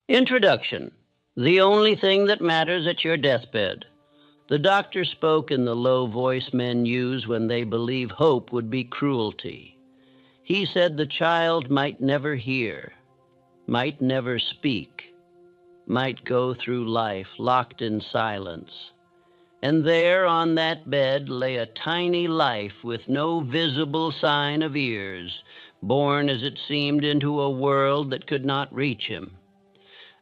Introduction. The only thing that matters at your deathbed. The doctor spoke in the low voice men use when they believe hope would be cruelty. He said the child might never hear, might never speak, might go through life locked in silence. And there on that bed lay a tiny life with no visible sign of ears, born as it seemed into a world that could not reach him.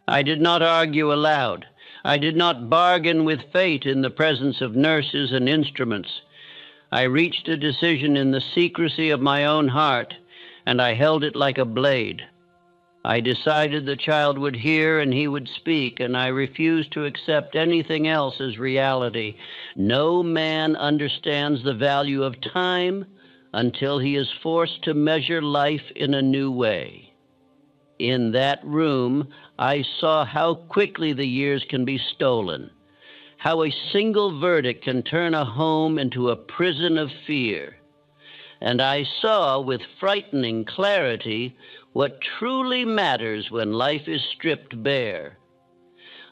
I did not argue aloud. I did not bargain with fate in the presence of nurses and instruments. I reached a decision in the secrecy of my own heart, and I held it like a blade. I decided the child would hear and he would speak, and I refused to accept anything else as reality. No man understands the value of time until he is forced to measure life in a new way. In that room, I saw how quickly the years can be stolen, how a single verdict can turn a home into a prison of fear. And I saw with frightening clarity what truly matters when life is stripped bare.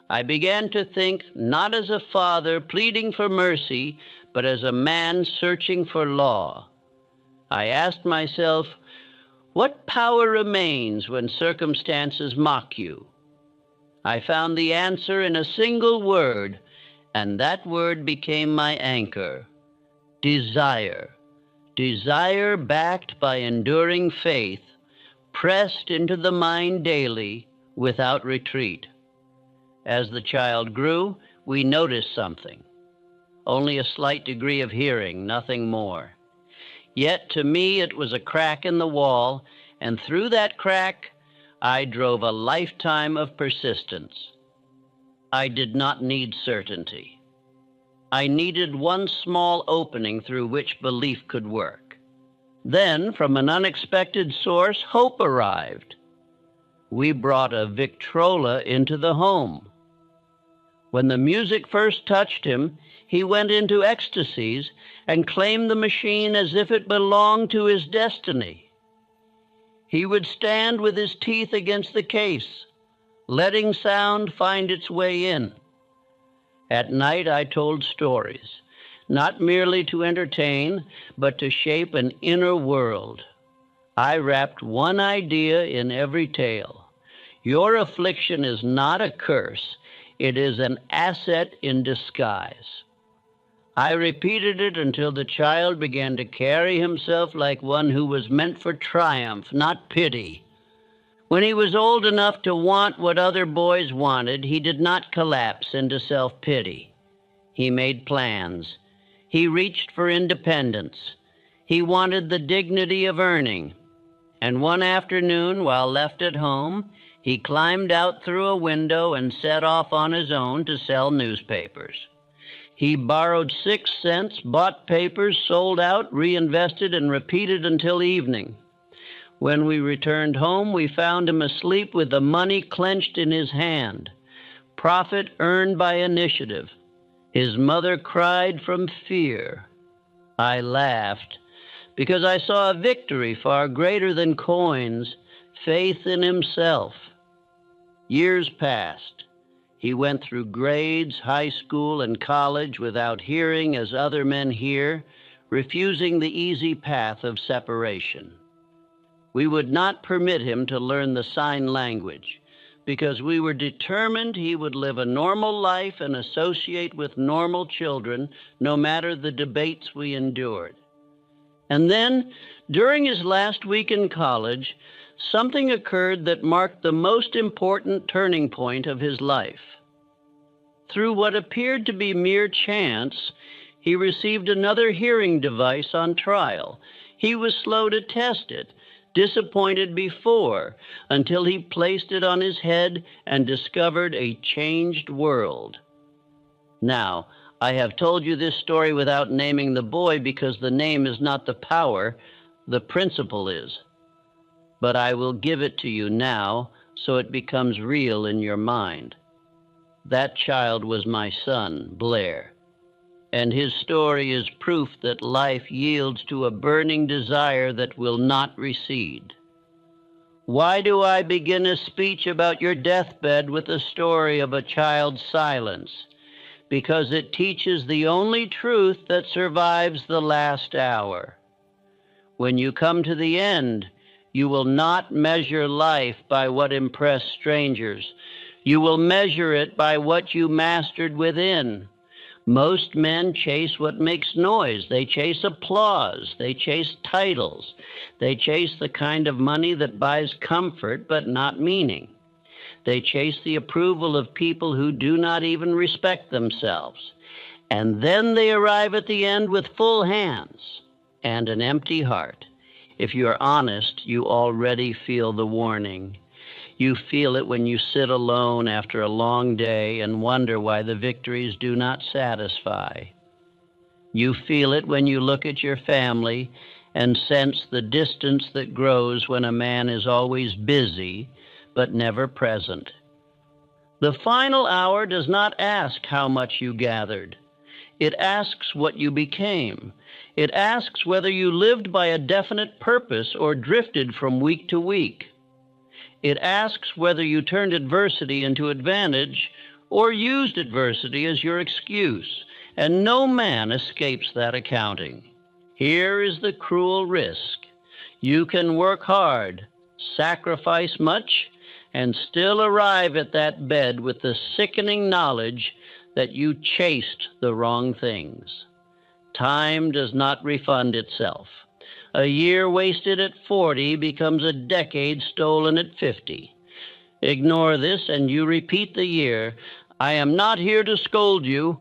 I began to think not as a father pleading for mercy, but as a man searching for law. I asked myself, what power remains when circumstances mock you? I found the answer in a single word, and that word became my anchor: desire. Desire backed by enduring faith, pressed into the mind daily without retreat. As the child grew, we noticed something. Only a slight degree of hearing, nothing more. Yet to me it was a crack in the wall, and through that crack I drove a lifetime of persistence. I did not need certainty. I needed one small opening through which belief could work. Then, from an unexpected source, hope arrived. We brought a Victrola into the home. When the music first touched him, he went into ecstasies and claimed the machine as if it belonged to his destiny. He would stand with his teeth against the case, letting sound find its way in. At night I told stories, not merely to entertain, but to shape an inner world. I wrapped one idea in every tale. Your affliction is not a curse. It is an asset in disguise. I repeated it until the child began to carry himself like one who was meant for triumph, not pity. When he was old enough to want what other boys wanted, he did not collapse into self-pity. He made plans. He reached for independence. He wanted the dignity of earning. And one afternoon, while left at home, he climbed out through a window and set off on his own to sell newspapers. He borrowed 6 cents, bought papers, sold out, reinvested, and repeated until evening. When we returned home, we found him asleep with the money clenched in his hand. Profit earned by initiative. His mother cried from fear. I laughed because I saw a victory far greater than coins, faith in himself. Years passed. He went through grades, high school, and college without hearing as other men hear, refusing the easy path of separation. We would not permit him to learn the sign language because we were determined he would live a normal life and associate with normal children, no matter the debates we endured. And then, during his last week in college, something occurred that marked the most important turning point of his life. Through what appeared to be mere chance, he received another hearing device on trial. He was slow to test it, disappointed before, until he placed it on his head and discovered a changed world. Now, I have told you this story without naming the boy because the name is not the power, the principle is. But I will give it to you now so it becomes real in your mind. That child was my son, Blair, and his story is proof that life yields to a burning desire that will not recede. Why do I begin a speech about your deathbed with the story of a child's silence? Because it teaches the only truth that survives the last hour. When you come to the end, you will not measure life by what impressed strangers. You will measure it by what you mastered within. Most men chase what makes noise. They chase applause. They chase titles. They chase the kind of money that buys comfort but not meaning. They chase the approval of people who do not even respect themselves. And then they arrive at the end with full hands and an empty heart. If you are honest, you already feel the warning. You feel it when you sit alone after a long day and wonder why the victories do not satisfy. You feel it when you look at your family and sense the distance that grows when a man is always busy but never present. The final hour does not ask how much you gathered. It asks what you became. It asks whether you lived by a definite purpose or drifted from week to week. It asks whether you turned adversity into advantage or used adversity as your excuse, and no man escapes that accounting. Here is the cruel risk. You can work hard, sacrifice much, and still arrive at that bed with the sickening knowledge that you chased the wrong things. Time does not refund itself. A year wasted at 40 becomes a decade stolen at 50. Ignore this and you repeat the year. I am not here to scold you.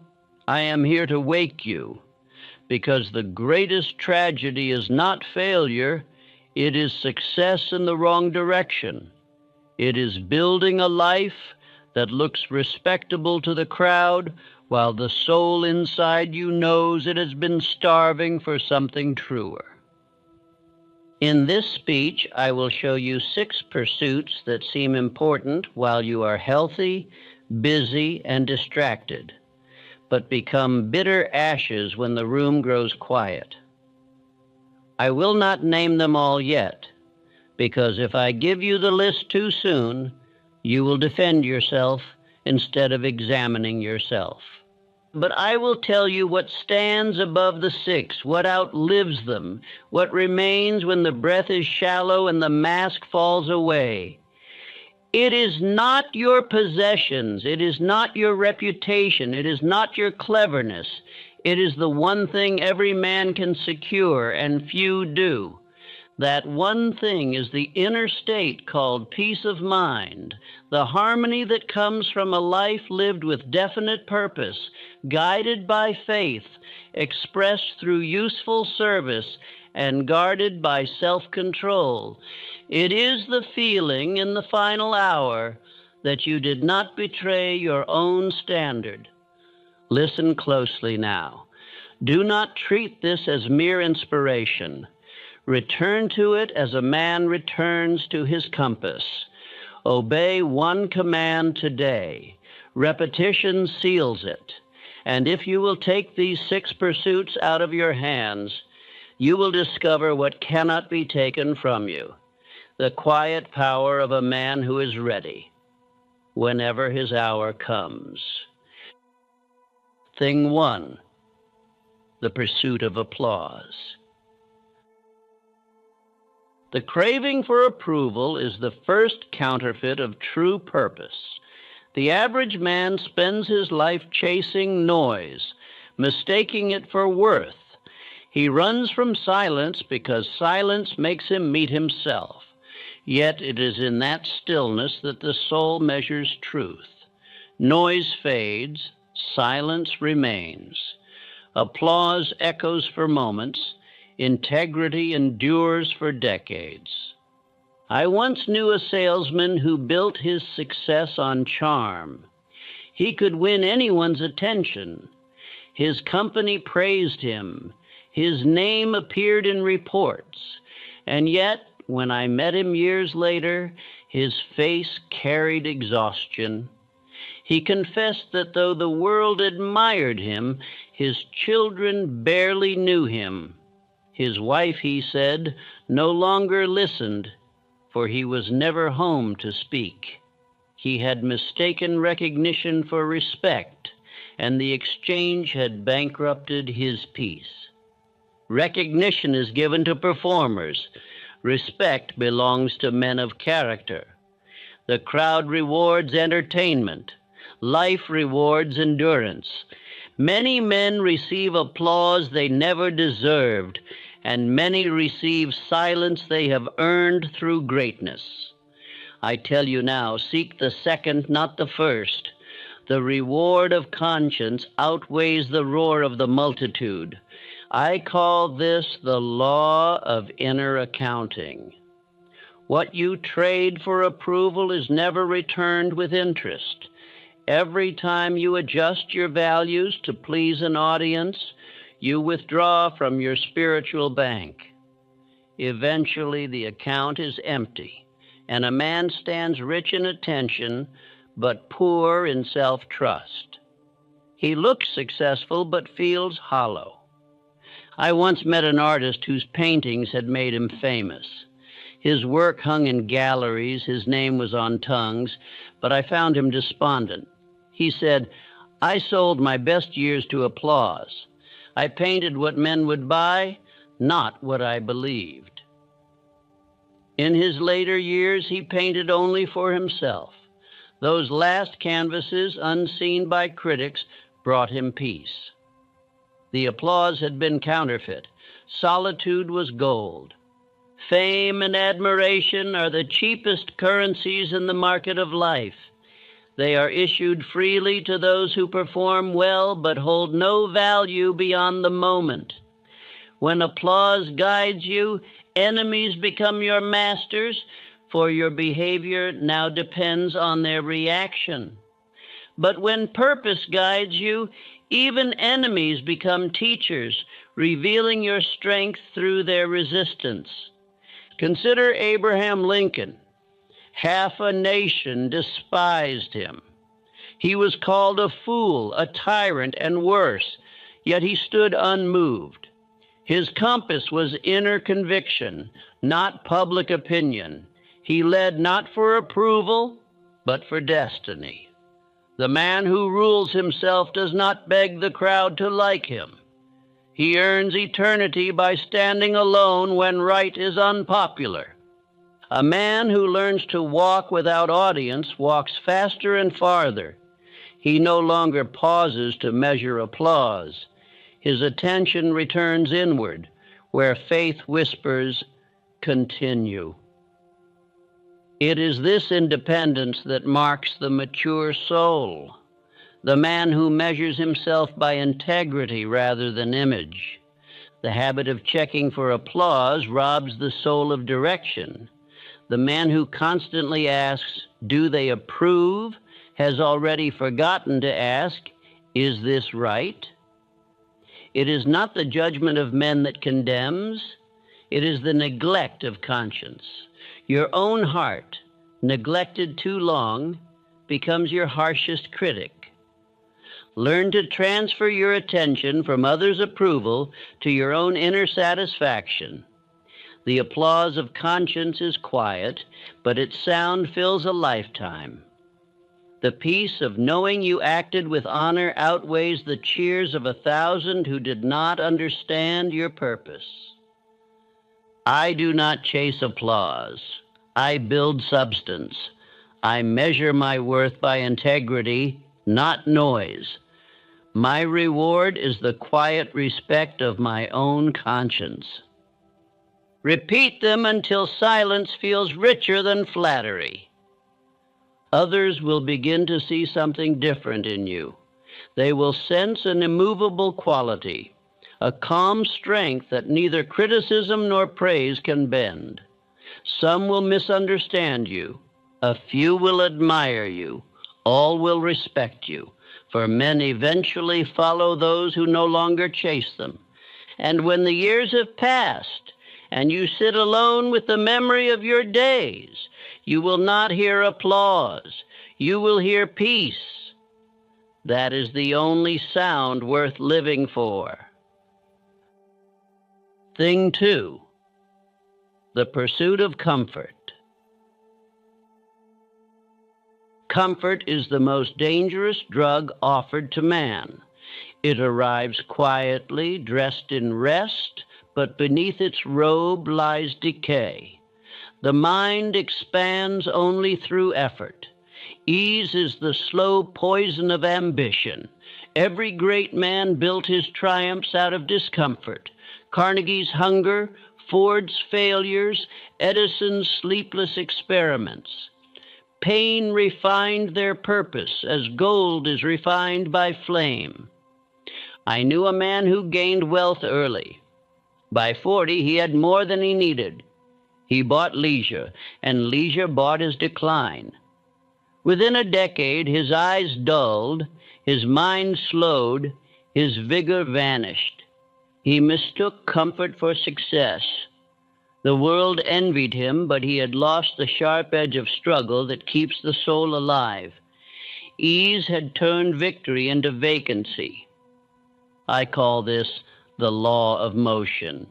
I am here to wake you. Because the greatest tragedy is not failure. It is success in the wrong direction. It is building a life that looks respectable to the crowd while the soul inside you knows it has been starving for something truer. In this speech, I will show you 6 pursuits that seem important while you are healthy, busy, and distracted, but become bitter ashes when the room grows quiet. I will not name them all yet, because if I give you the list too soon, you will defend yourself instead of examining yourself. But I will tell you what stands above the 6, what outlives them, what remains when the breath is shallow and the mask falls away. It is not your possessions, it is not your reputation, it is not your cleverness. It is the one thing every man can secure and few do. That one thing is the inner state called peace of mind, the harmony that comes from a life lived with definite purpose, guided by faith, expressed through useful service, and guarded by self-control. It is the feeling in the final hour that you did not betray your own standard. Listen closely now. Do not treat this as mere inspiration. Return to it as a man returns to his compass. Obey one command today. Repetition seals it. And if you will take these 6 pursuits out of your hands, you will discover what cannot be taken from you. The quiet power of a man who is ready whenever his hour comes. Thing 1, the pursuit of applause. The craving for approval is the first counterfeit of true purpose. The average man spends his life chasing noise, mistaking it for worth. He runs from silence because silence makes him meet himself. Yet it is in that stillness that the soul measures truth. Noise fades, silence remains. Applause echoes for moments. Integrity endures for decades. I once knew a salesman who built his success on charm. He could win anyone's attention. His company praised him. His name appeared in reports. And yet, when I met him years later, his face carried exhaustion. He confessed that though the world admired him, his children barely knew him. His wife, he said, no longer listened. for he was never home to speak. He had mistaken recognition for respect, and the exchange had bankrupted his peace. Recognition is given to performers. Respect belongs to men of character. The crowd rewards entertainment. Life rewards endurance. Many men receive applause they never deserved, and many receive silence they have earned through greatness. I tell you now, seek the second, not the first. The reward of conscience outweighs the roar of the multitude. I call this the law of inner accounting. What you trade for approval is never returned with interest. Every time you adjust your values to please an audience, you withdraw from your spiritual bank. Eventually, the account is empty, and a man stands rich in attention, but poor in self-trust. He looks successful, but feels hollow. I once met an artist whose paintings had made him famous. His work hung in galleries, his name was on tongues, but I found him despondent. He said, "I sold my best years to applause. I painted what men would buy, not what I believed." In his later years, he painted only for himself. Those last canvases, unseen by critics, brought him peace. The applause had been counterfeit. Solitude was gold. Fame and admiration are the cheapest currencies in the market of life. They are issued freely to those who perform well, but hold no value beyond the moment. When applause guides you, enemies become your masters, for your behavior now depends on their reaction. But when purpose guides you, even enemies become teachers, revealing your strength through their resistance. Consider Abraham Lincoln. Half a nation despised him. He was called a fool, a tyrant, and worse, yet he stood unmoved. His compass was inner conviction, not public opinion. He led not for approval, but for destiny. The man who rules himself does not beg the crowd to like him. He earns eternity by standing alone when right is unpopular. A man who learns to walk without audience walks faster and farther. He no longer pauses to measure applause. His attention returns inward, where faith whispers, "Continue." It is this independence that marks the mature soul, the man who measures himself by integrity rather than image. The habit of checking for applause robs the soul of direction. The man who constantly asks, "Do they approve?" has already forgotten to ask, "Is this right?" It is not the judgment of men that condemns. It is the neglect of conscience. Your own heart, neglected too long, becomes your harshest critic. Learn to transfer your attention from others' approval to your own inner satisfaction. The applause of conscience is quiet, but its sound fills a lifetime. The peace of knowing you acted with honor outweighs the cheers of 1,000 who did not understand your purpose. I do not chase applause. I build substance. I measure my worth by integrity, not noise. My reward is the quiet respect of my own conscience. Repeat them until silence feels richer than flattery. Others will begin to see something different in you. They will sense an immovable quality, a calm strength that neither criticism nor praise can bend. Some will misunderstand you. A few will admire you. All will respect you, for men eventually follow those who no longer chase them. And when the years have passed, and you sit alone with the memory of your days, you will not hear applause. You will hear peace. That is the only sound worth living for. Thing 2, the pursuit of comfort. Comfort is the most dangerous drug offered to man. It arrives quietly, dressed in rest, but beneath its robe lies decay. The mind expands only through effort. Ease is the slow poison of ambition. Every great man built his triumphs out of discomfort. Carnegie's hunger, Ford's failures, Edison's sleepless experiments. Pain refined their purpose as gold is refined by flame. I knew a man who gained wealth early. By 40, he had more than he needed. He bought leisure, and leisure bought his decline. Within a decade, his eyes dulled, his mind slowed, his vigor vanished. He mistook comfort for success. The world envied him, but he had lost the sharp edge of struggle that keeps the soul alive. Ease had turned victory into vacancy. I call this the law of motion.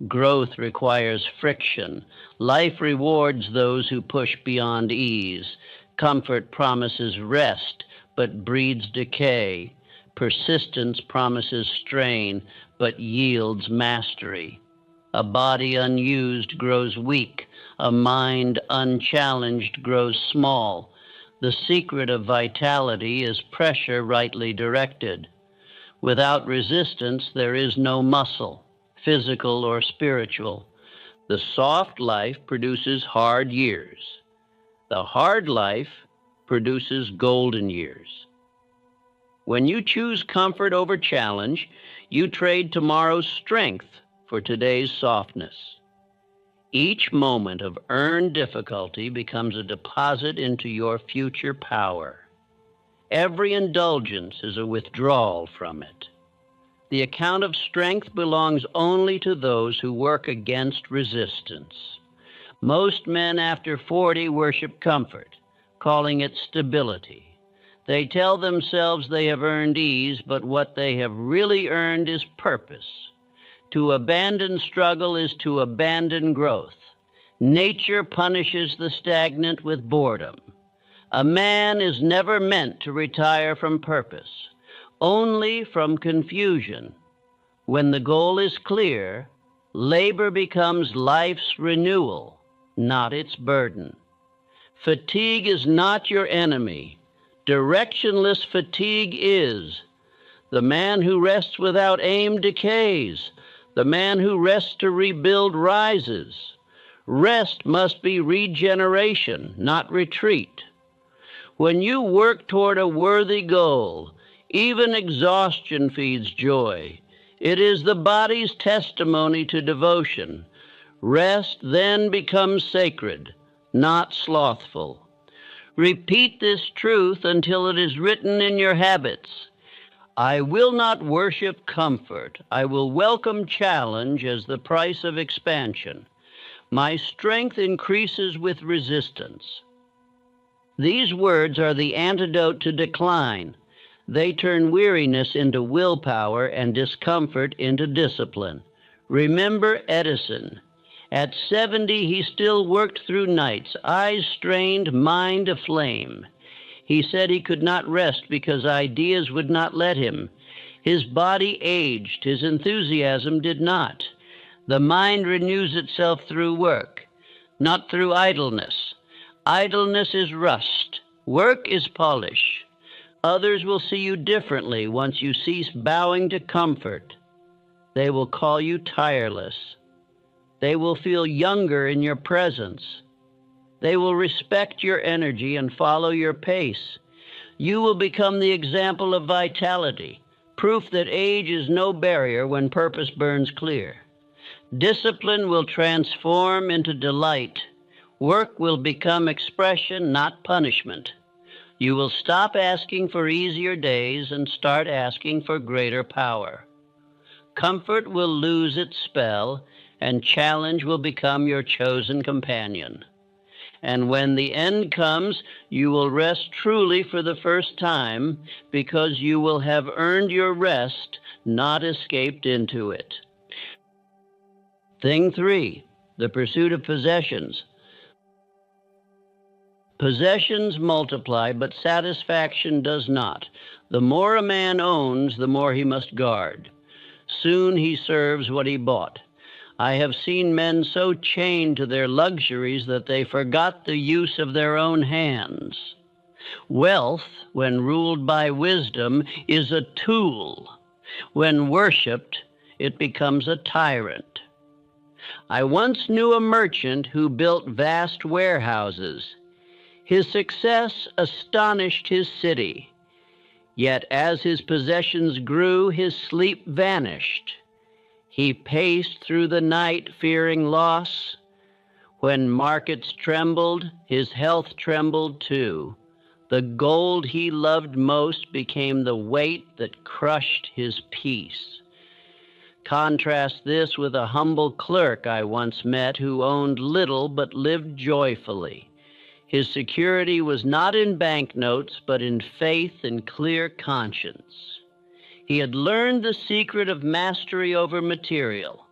Growth requires friction. Life rewards those who push beyond ease. Comfort promises rest, but breeds decay. Persistence promises strain, but yields mastery. A body unused grows weak. A mind unchallenged grows small. The secret of vitality is pressure rightly directed. Without resistance, there is no muscle, physical or spiritual. The soft life produces hard years. The hard life produces golden years. When you choose comfort over challenge, you trade tomorrow's strength for today's softness. Each moment of earned difficulty becomes a deposit into your future power. Every indulgence is a withdrawal from it. The account of strength belongs only to those who work against resistance. Most men after 40 worship comfort, calling it stability. They tell themselves they have earned ease, but what they have really earned is purpose. To abandon struggle is to abandon growth. Nature punishes the stagnant with boredom. A man is never meant to retire from purpose, only from confusion. When the goal is clear, labor becomes life's renewal, not its burden. Fatigue is not your enemy. Directionless fatigue is. The man who rests without aim decays. The man who rests to rebuild rises. Rest must be regeneration, not retreat. When you work toward a worthy goal, even exhaustion feeds joy. It is the body's testimony to devotion. Rest then becomes sacred, not slothful. Repeat this truth until it is written in your habits. I will not worship comfort. I will welcome challenge as the price of expansion. My strength increases with resistance. These words are the antidote to decline. They turn weariness into willpower and discomfort into discipline. Remember Edison. At 70, he still worked through nights, eyes strained, mind aflame. He said he could not rest because ideas would not let him. His body aged, his enthusiasm did not. The mind renews itself through work, not through idleness. Idleness is rust. Work is polish. Others will see you differently once you cease bowing to comfort. They will call you tireless. They will feel younger in your presence. They will respect your energy and follow your pace. You will become the example of vitality, proof that age is no barrier when purpose burns clear. Discipline will transform into delight. Work will become expression, not punishment. You will stop asking for easier days and start asking for greater power. Comfort will lose its spell, and challenge will become your chosen companion. And when the end comes, you will rest truly for the first time, because you will have earned your rest, not escaped into it. Thing 3, the pursuit of possessions. Possessions multiply, but satisfaction does not. The more a man owns, the more he must guard. Soon he serves what he bought. I have seen men so chained to their luxuries that they forgot the use of their own hands. Wealth, when ruled by wisdom, is a tool. When worshipped, it becomes a tyrant. I once knew a merchant who built vast warehouses. His success astonished his city. Yet as his possessions grew, his sleep vanished. He paced through the night fearing loss. When markets trembled, his health trembled too. The gold he loved most became the weight that crushed his peace. Contrast this with a humble clerk I once met who owned little but lived joyfully. His security was not in banknotes, but in faith and clear conscience. He had learned the secret of mastery over material.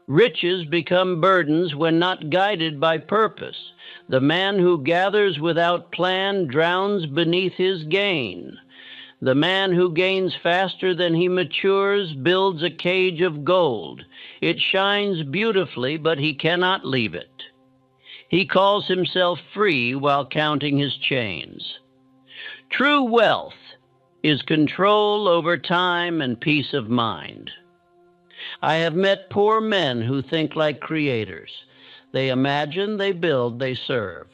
Riches become burdens when not guided by purpose. The man who gathers without plan drowns beneath his gain. The man who gains faster than he matures builds a cage of gold. It shines beautifully, but he cannot leave it. He calls himself free while counting his chains. True wealth is control over time and peace of mind. I have met poor men who think like creators. They imagine, they build, they serve.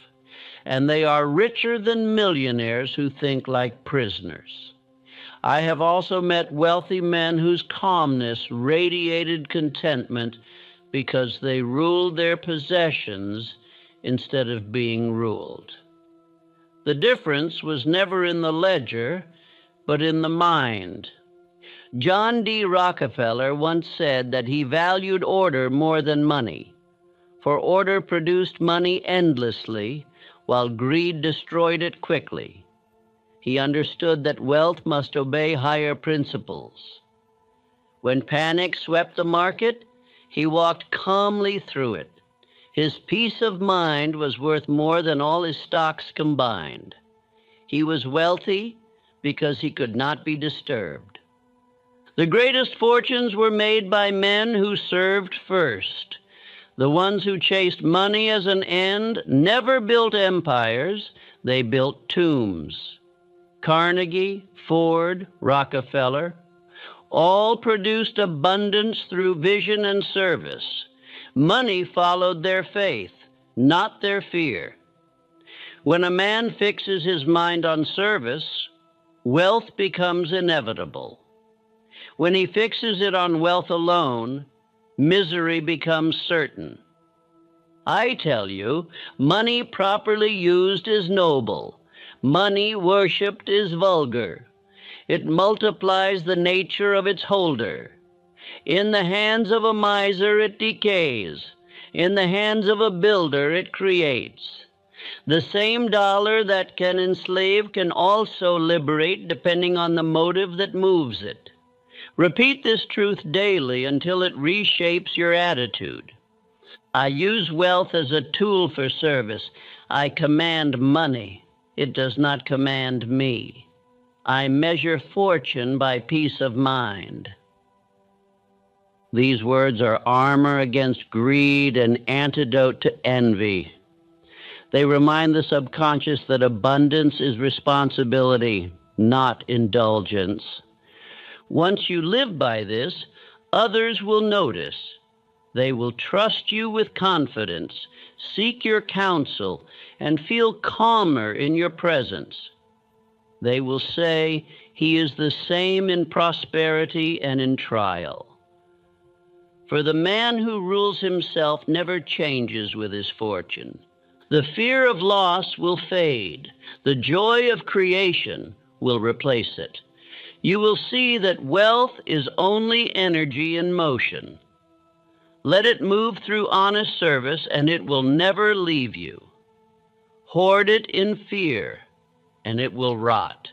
And they are richer than millionaires who think like prisoners. I have also met wealthy men whose calmness radiated contentment because they ruled their possessions instead of being ruled. The difference was never in the ledger, but in the mind. John D. Rockefeller once said that he valued order more than money, for order produced money endlessly, while greed destroyed it quickly. He understood that wealth must obey higher principles. When panic swept the market, he walked calmly through it. His peace of mind was worth more than all his stocks combined. He was wealthy because he could not be disturbed. The greatest fortunes were made by men who served first. The ones who chased money as an end never built empires, they built tombs. Carnegie, Ford, Rockefeller, all produced abundance through vision and service. Money followed their faith, not their fear. When a man fixes his mind on service, wealth becomes inevitable. When he fixes it on wealth alone, misery becomes certain. I tell you, money properly used is noble. Money worshipped is vulgar. It multiplies the nature of its holder. In the hands of a miser, it decays. In the hands of a builder, it creates. The same dollar that can enslave can also liberate, depending on the motive that moves it. Repeat this truth daily until it reshapes your attitude. I use wealth as a tool for service. I command money. It does not command me. I measure fortune by peace of mind. These words are armor against greed and antidote to envy. They remind the subconscious that abundance is responsibility, not indulgence. Once you live by this, others will notice. They will trust you with confidence, seek your counsel, and feel calmer in your presence. They will say, "He is the same in prosperity and in trial." For the man who rules himself never changes with his fortune. The fear of loss will fade. The joy of creation will replace it. You will see that wealth is only energy in motion. Let it move through honest service, and it will never leave you. Hoard it in fear, and it will rot.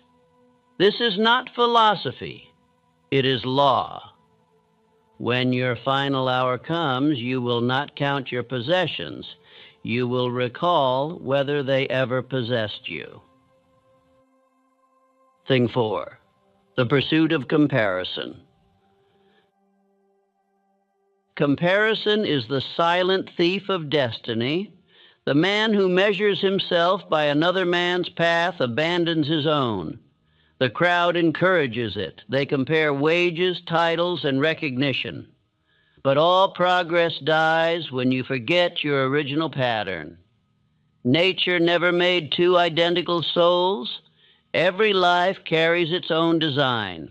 This is not philosophy. It is law. When your final hour comes, you will not count your possessions. You will recall whether they ever possessed you. Thing 4. The pursuit of comparison. Comparison is the silent thief of destiny. The man who measures himself by another man's path abandons his own. The crowd encourages it. They compare wages, titles, and recognition. But all progress dies when you forget your original pattern. Nature never made two identical souls. Every life carries its own design.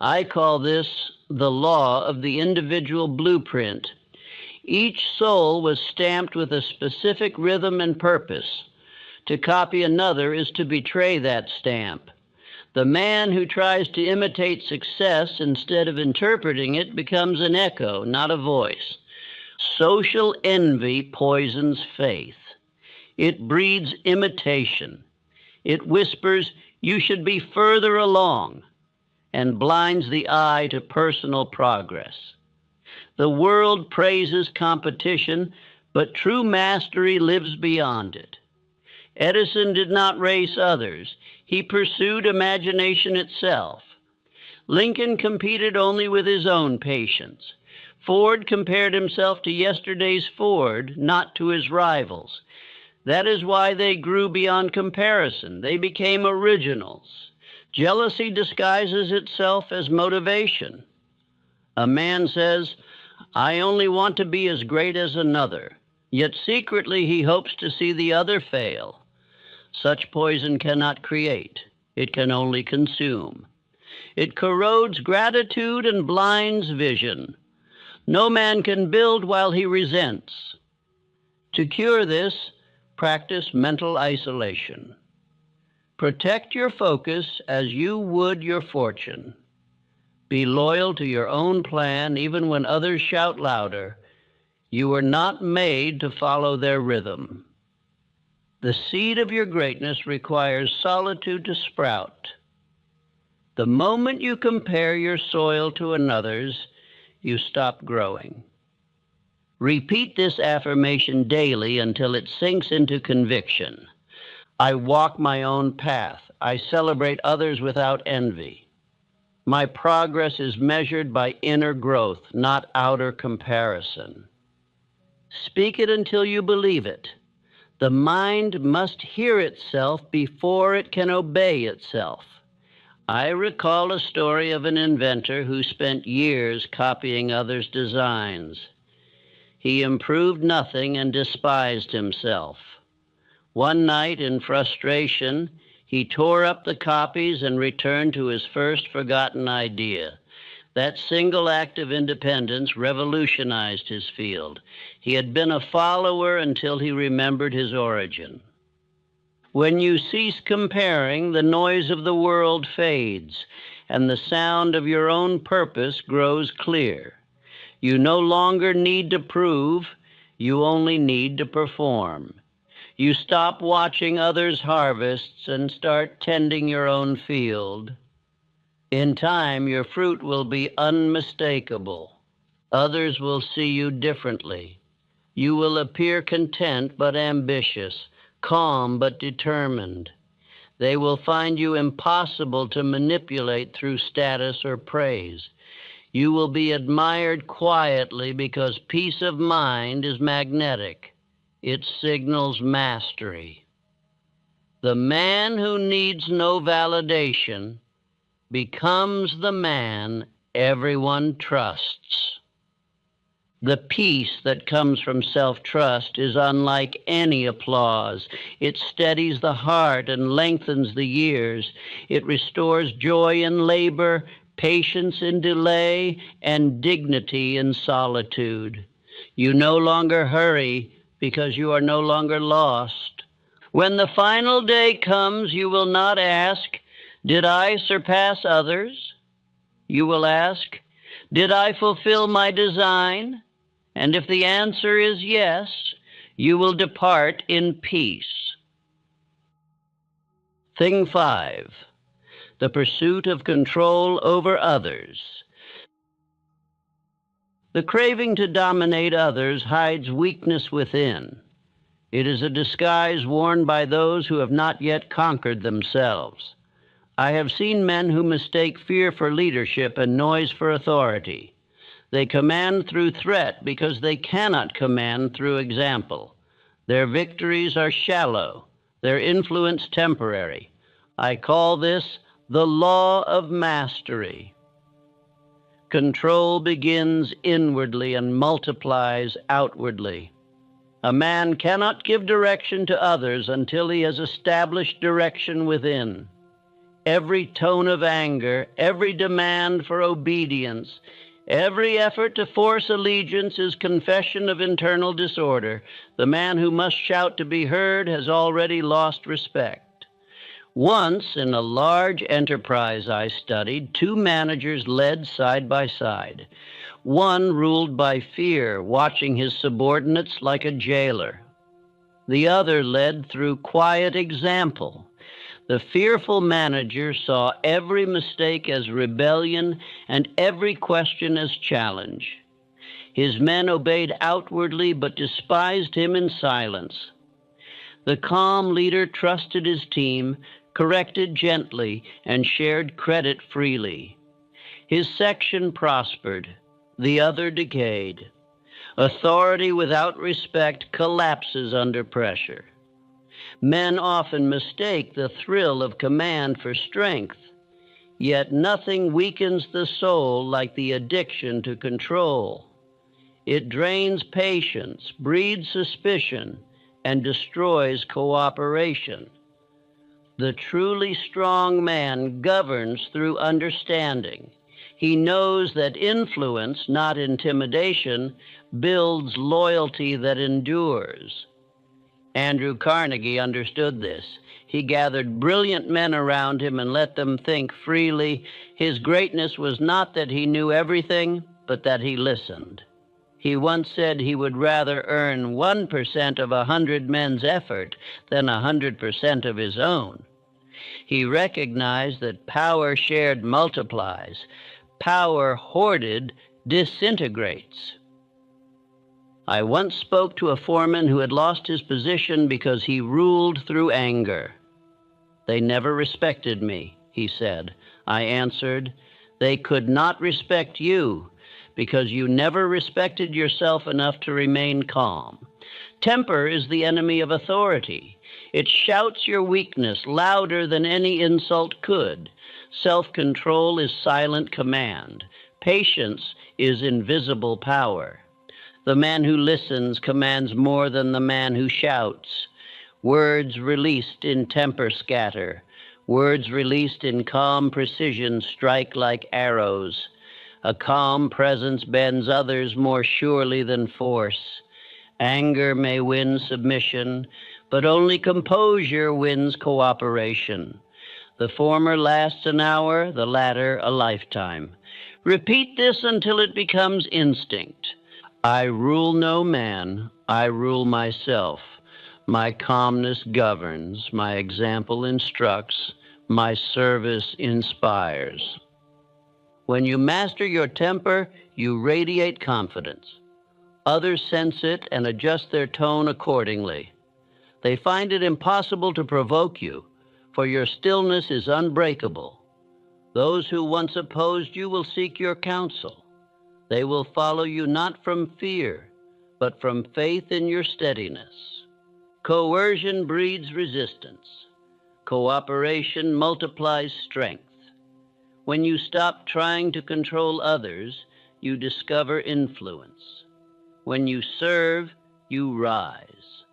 I call this the law of the individual blueprint. Each soul was stamped with a specific rhythm and purpose. To copy another is to betray that stamp. The man who tries to imitate success instead of interpreting it becomes an echo, not a voice. Social envy poisons faith. It breeds imitation. It whispers, "You should be further along," and blinds the eye to personal progress. The world praises competition, but true mastery lives beyond it. Edison did not race others. He pursued imagination itself. Lincoln competed only with his own patience. Ford compared himself to yesterday's Ford, not to his rivals. That is why they grew beyond comparison. They became originals. Jealousy disguises itself as motivation. A man says, "I only want to be as great as another," yet secretly he hopes to see the other fail. Such poison cannot create. It can only consume. It corrodes gratitude and blinds vision. No man can build while he resents. To cure this, practice mental isolation. Protect your focus as you would your fortune. Be loyal to your own plan even when others shout louder. You were not made to follow their rhythm. The seed of your greatness requires solitude to sprout. The moment you compare your soil to another's, you stop growing. Repeat this affirmation daily until it sinks into conviction. I walk my own path. I celebrate others without envy. My progress is measured by inner growth, not outer comparison. Speak it until you believe it. The mind must hear itself before it can obey itself. I recall a story of an inventor who spent years copying others' designs. He improved nothing and despised himself. One night, in frustration, he tore up the copies and returned to his first forgotten idea. That single act of independence revolutionized his field. He had been a follower until he remembered his origin. When you cease comparing, the noise of the world fades, and the sound of your own purpose grows clear. You no longer need to prove, you only need to perform. You stop watching others' harvests and start tending your own field. In time, your fruit will be unmistakable. Others will see you differently. You will appear content but ambitious, calm but determined. They will find you impossible to manipulate through status or praise. You will be admired quietly because peace of mind is magnetic. It signals mastery. The man who needs no validation becomes the man everyone trusts. The peace that comes from self-trust is unlike any applause. It steadies the heart and lengthens the years. It restores joy in labor, patience in delay, and dignity in solitude. You no longer hurry because you are no longer lost. When the final day comes, you will not ask, "Did I surpass others?" You will ask, "Did I fulfill my design?" And if the answer is yes, you will depart in peace. Thing 5, the pursuit of control over others. The craving to dominate others hides weakness within. It is a disguise worn by those who have not yet conquered themselves. I have seen men who mistake fear for leadership and noise for authority. They command through threat because they cannot command through example. Their victories are shallow, their influence temporary. I call this the law of mastery. Control begins inwardly and multiplies outwardly. A man cannot give direction to others until he has established direction within. Every tone of anger, every demand for obedience, every effort to force allegiance is confession of internal disorder. The man who must shout to be heard has already lost respect. Once, in a large enterprise I studied, two managers led side by side. One ruled by fear, watching his subordinates like a jailer. The other led through quiet example. The fearful manager saw every mistake as rebellion and every question as challenge. His men obeyed outwardly but despised him in silence. The calm leader trusted his team, corrected gently, and shared credit freely. His section prospered, the other decayed. Authority without respect collapses under pressure. Men often mistake the thrill of command for strength, yet nothing weakens the soul like the addiction to control. It drains patience, breeds suspicion, and destroys cooperation. The truly strong man governs through understanding. He knows that influence, not intimidation, builds loyalty that endures. Andrew Carnegie understood this. He gathered brilliant men around him and let them think freely. His greatness was not that he knew everything, but that he listened. He once said he would rather earn 1% of 100 men's effort than 100% of his own. He recognized that power shared multiplies. Power hoarded disintegrates. I once spoke to a foreman who had lost his position because he ruled through anger. "They never respected me," he said. I answered, "They could not respect you because you never respected yourself enough to remain calm." Temper is the enemy of authority. It shouts your weakness louder than any insult could. Self-control is silent command. Patience is invisible power. The man who listens commands more than the man who shouts. Words released in temper scatter. Words released in calm precision strike like arrows. A calm presence bends others more surely than force. Anger may win submission, but only composure wins cooperation. The former lasts an hour, the latter a lifetime. Repeat this until it becomes instinct. I rule no man, I rule myself. My calmness governs, my example instructs, my service inspires. When you master your temper, you radiate confidence. Others sense it and adjust their tone accordingly. They find it impossible to provoke you, for your stillness is unbreakable. Those who once opposed you will seek your counsel. They will follow you not from fear, but from faith in your steadiness. Coercion breeds resistance. Cooperation multiplies strength. When you stop trying to control others, you discover influence. When you serve, you rise.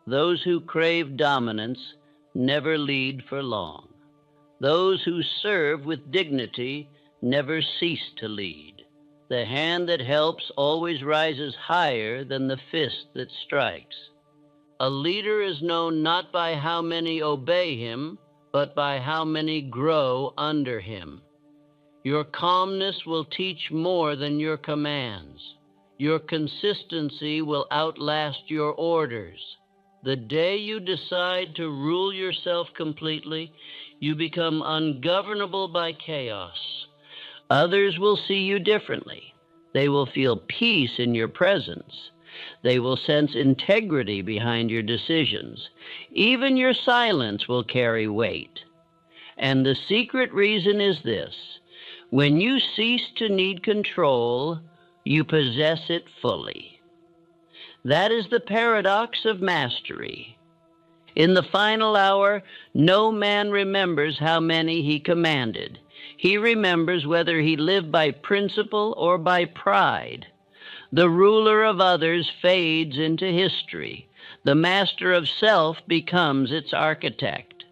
Those who crave dominance never lead for long. Those who serve with dignity never cease to lead. The hand that helps always rises higher than the fist that strikes. A leader is known not by how many obey him, but by how many grow under him. Your calmness will teach more than your commands. Your consistency will outlast your orders. The day you decide to rule yourself completely, you become ungovernable by chaos. Others will see you differently. They will feel peace in your presence. They will sense integrity behind your decisions. Even your silence will carry weight. And the secret reason is this: when you cease to need control, you possess it fully. That is the paradox of mastery. In the final hour, no man remembers how many he commanded. He remembers whether he lived by principle or by pride. The ruler of others fades into history. The master of self becomes its architect.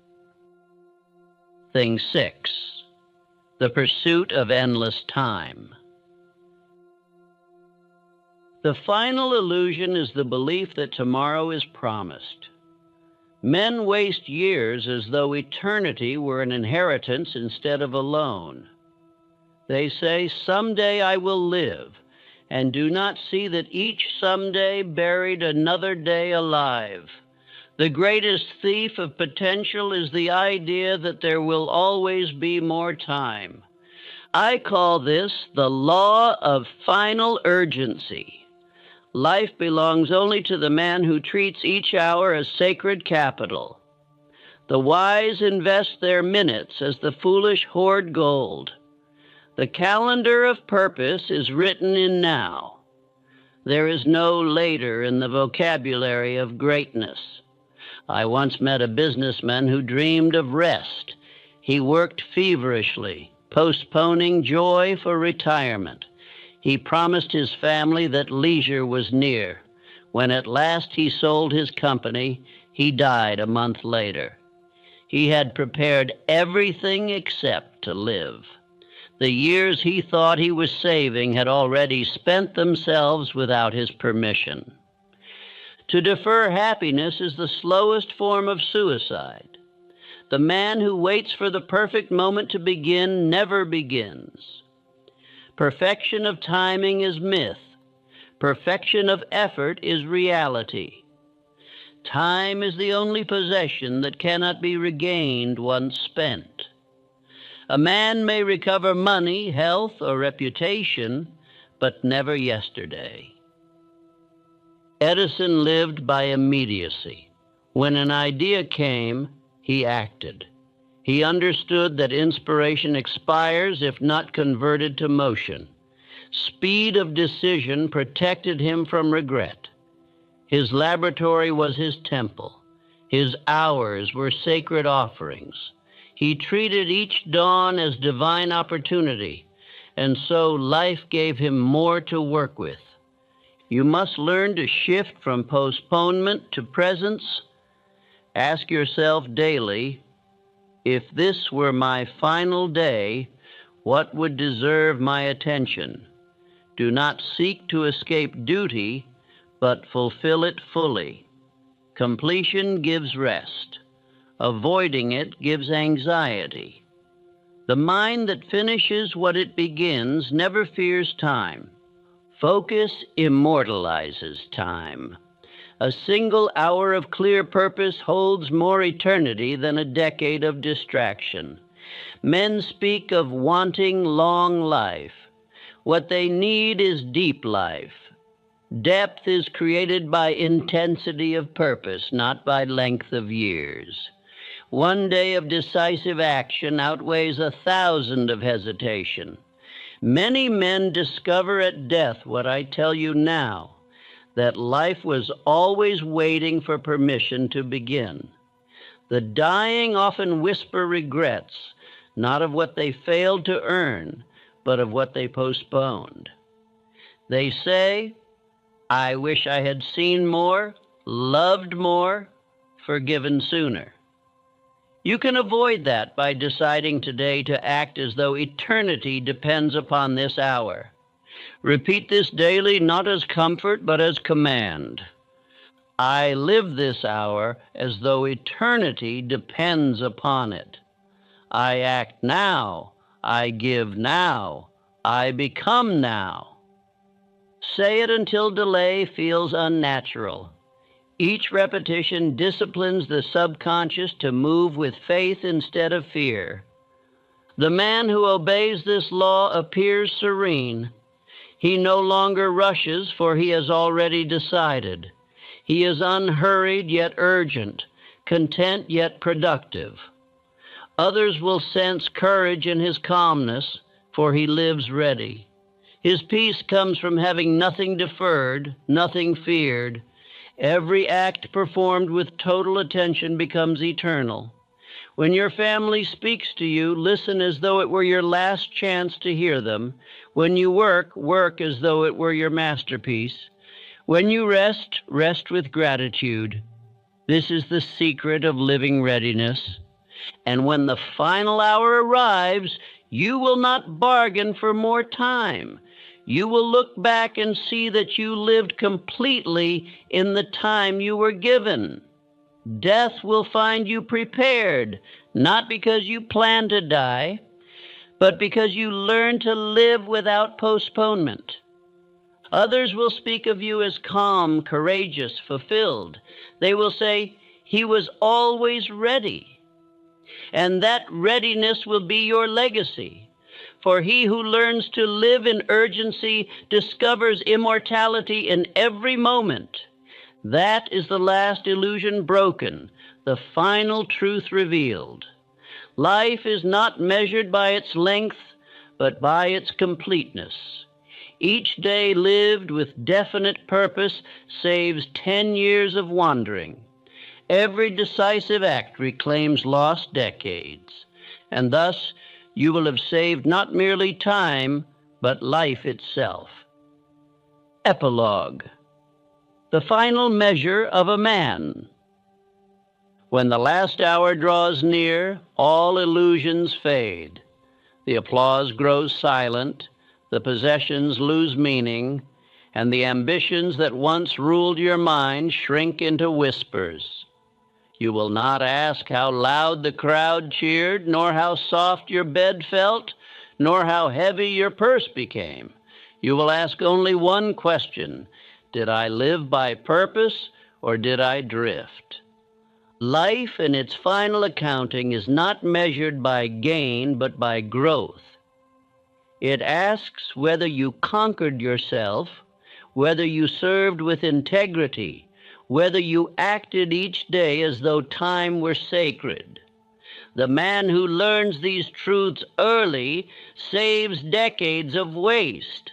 Thing 6. The pursuit of endless time. The final illusion is the belief that tomorrow is promised. Men waste years as though eternity were an inheritance instead of a loan. They say, "Someday I will live," and do not see that each someday buried another day alive. The greatest thief of potential is the idea that there will always be more time. I call this the law of final urgency. Life belongs only to the man who treats each hour as sacred capital. The wise invest their minutes as the foolish hoard gold. The calendar of purpose is written in now. There is no later in the vocabulary of greatness. I once met a businessman who dreamed of rest. He worked feverishly, postponing joy for retirement. He promised his family that leisure was near. When at last he sold his company, he died a month later. He had prepared everything except to live. The years he thought he was saving had already spent themselves without his permission. To defer happiness is the slowest form of suicide. The man who waits for the perfect moment to begin never begins. Perfection of timing is myth. Perfection of effort is reality. Time is the only possession that cannot be regained once spent. A man may recover money, health, or reputation, but never yesterday. Edison lived by immediacy. When an idea came, he acted. He understood that inspiration expires if not converted to motion. Speed of decision protected him from regret. His laboratory was his temple. His hours were sacred offerings. He treated each dawn as divine opportunity, and so life gave him more to work with. You must learn to shift from postponement to presence. Ask yourself daily, if this were my final day, what would deserve my attention? Do not seek to escape duty, but fulfill it fully. Completion gives rest. Avoiding it gives anxiety. The mind that finishes what it begins never fears time. Focus immortalizes time. A single hour of clear purpose holds more eternity than a decade of distraction. Men speak of wanting long life. What they need is deep life. Depth is created by intensity of purpose, not by length of years. One day of decisive action outweighs 1,000 of hesitation. Many men discover at death what I tell you now, that life was always waiting for permission to begin. The dying often whisper regrets, not of what they failed to earn, but of what they postponed. They say, "I wish I had seen more, loved more, forgiven sooner." You can avoid that by deciding today to act as though eternity depends upon this hour. Repeat this daily, not as comfort, but as command. I live this hour as though eternity depends upon it. I act now. I give now. I become now. Say it until delay feels unnatural. Each repetition disciplines the subconscious to move with faith instead of fear. The man who obeys this law appears serene. He no longer rushes, for he has already decided. He is unhurried yet urgent, content yet productive. Others will sense courage in his calmness, for he lives ready. His peace comes from having nothing deferred, nothing feared. Every act performed with total attention becomes eternal. When your family speaks to you, listen as though it were your last chance to hear them. When you work, work as though it were your masterpiece. When you rest, rest with gratitude. This is the secret of living readiness. And when the final hour arrives, you will not bargain for more time. You will look back and see that you lived completely in the time you were given. Death will find you prepared, not because you plan to die, but because you learn to live without postponement. Others will speak of you as calm, courageous, fulfilled. They will say, "He was always ready." And that readiness will be your legacy. For he who learns to live in urgency discovers immortality in every moment. That is the last illusion broken, the final truth revealed. Life is not measured by its length, but by its completeness. Each day lived with definite purpose saves 10 years of wandering. Every decisive act reclaims lost decades, and thus you will have saved not merely time, but life itself. Epilogue. The final measure of a man. When the last hour draws near, all illusions fade. The applause grows silent, the possessions lose meaning, and the ambitions that once ruled your mind shrink into whispers. You will not ask how loud the crowd cheered, nor how soft your bed felt, nor how heavy your purse became. You will ask only one question: did I live by purpose, or did I drift? Life in its final accounting is not measured by gain, but by growth. It asks whether you conquered yourself, whether you served with integrity, whether you acted each day as though time were sacred. The man who learns these truths early saves decades of waste.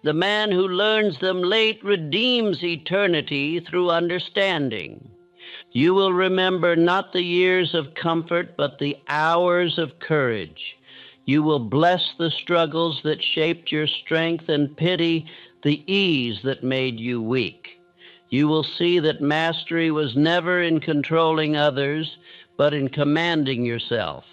The man who learns them late redeems eternity through understanding. You will remember not the years of comfort, but the hours of courage. You will bless the struggles that shaped your strength and pity the ease that made you weak. You will see that mastery was never in controlling others, but in commanding yourself.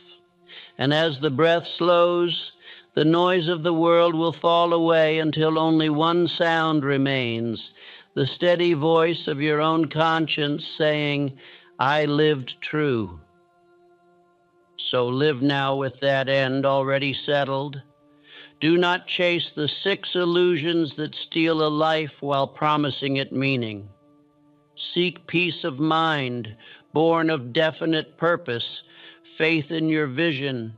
And as the breath slows, the noise of the world will fall away until only one sound remains, the steady voice of your own conscience saying, "I lived true." So live now with that end already settled. Do not chase the 6 illusions that steal a life while promising it meaning. Seek peace of mind, born of definite purpose, faith in your vision,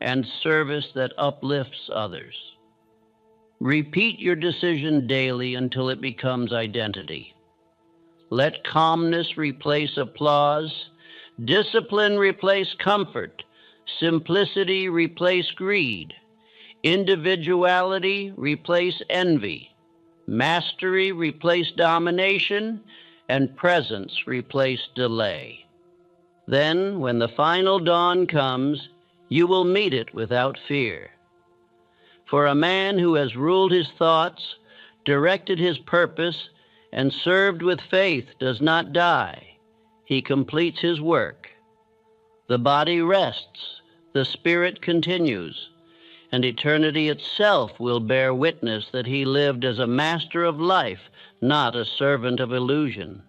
and service that uplifts others. Repeat your decision daily until it becomes identity. Let calmness replace applause, discipline replace comfort, simplicity replace greed, individuality replace envy, mastery replace domination, and presence replace delay. Then, when the final dawn comes, you will meet it without fear. For a man who has ruled his thoughts, directed his purpose, and served with faith does not die. He completes his work. The body rests, the spirit continues, and eternity itself will bear witness that he lived as a master of life, not a servant of illusion.